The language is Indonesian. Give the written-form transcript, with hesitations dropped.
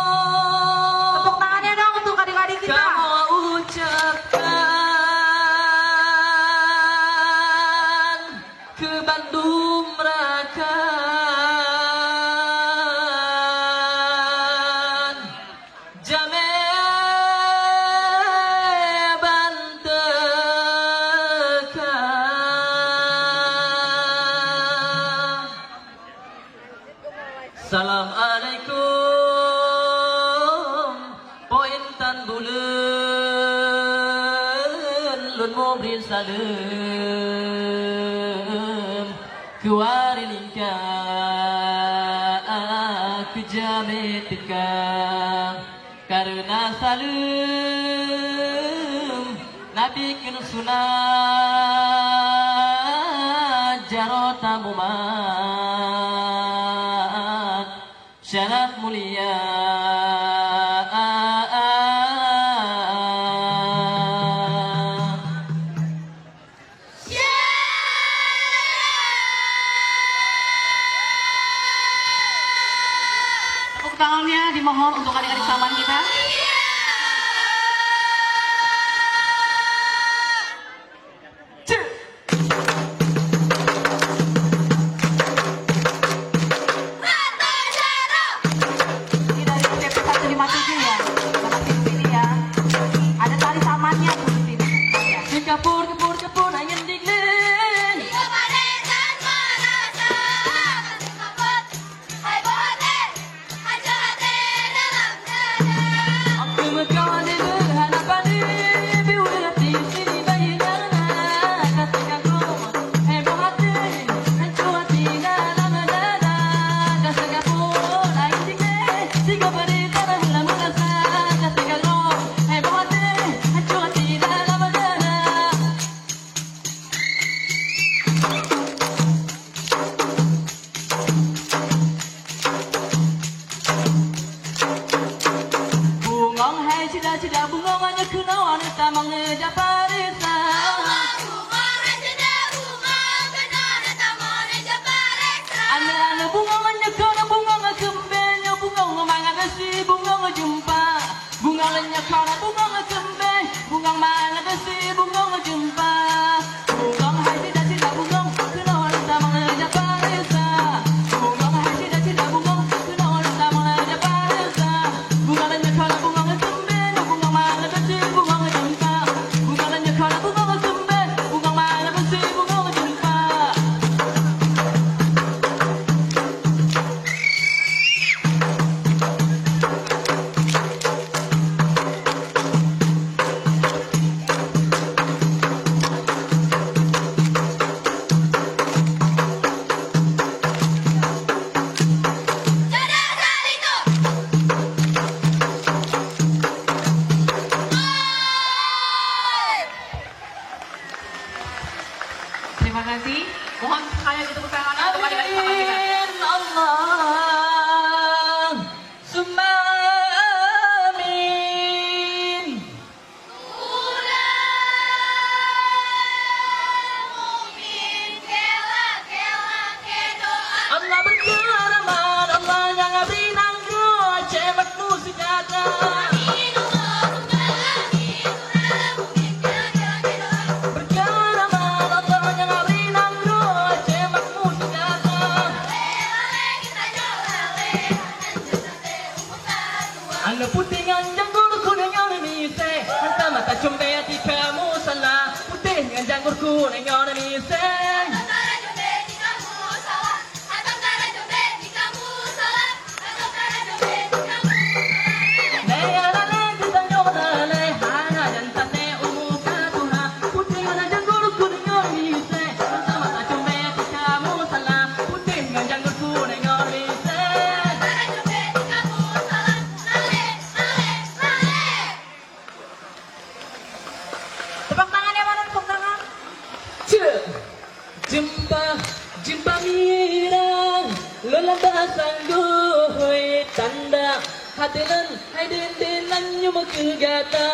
Tepuk tangannya dong untuk adik-adik kita. Kau ucapkan ke Bandung Rakan Jame Bantekan. Assalamualaikum Pointan bulan Lun mau beri salam Kuari lingka Aku jame teka Karena salam Nabi kena sunat Jarota mumat Syarat mulia Tepuk tangannya dimohon untuk adik-adik saman kita. Ini dari PP 157 ya. Sama sini ya. Ada tali samannya tuh di sini. Ya. Kapur kapur kapur ayam diglen Aku mekawani berhadapan biwirati sini bayana Katakan rumah heboh hati hancur hati dalam dada Kasar kapur ayam diglen Tiga beri tanah lama rasa Katakan rumah heboh hati hancur hati dalam dada Bungong hai cida-cida bungong hanya kena wanita mengejar parisa Ane-ane bungong hanya kena bungong kembenya bungong mangan nasi bungong jumpa Bungong hanya kena bungong kembe bungong mangan nasi bungong jumpa Bungong hai cida-cida bungong kena wanita mengejar parisa Bungong hai cida-cida bungong kena wanita mengejar parisa Bungong hanya kena bungong kembe bungong mangan nasi bungong jumpa Bungong hanya kena bungong kembe bungong mangan nasi bungong jumpa Terima kasih. Mohon sekali ditepuk tangan untuk adik-adik saman kita. Amin Allah Summa amin Allah berkeramat Allah yang abdi nanggu cematmu sejata Berkeramat Allah yang abdi nanggu cematmu sejata Anu putih nganjang guru kuning yang mise Hantar mata cumbe hati kamu salah Putih nganjang guru kuning yang mise Tepuk tangannya mana? Tepuk tangan. Jumpa mirang Lola basang goy tanda Hatilan hai den den lan nyuma kegata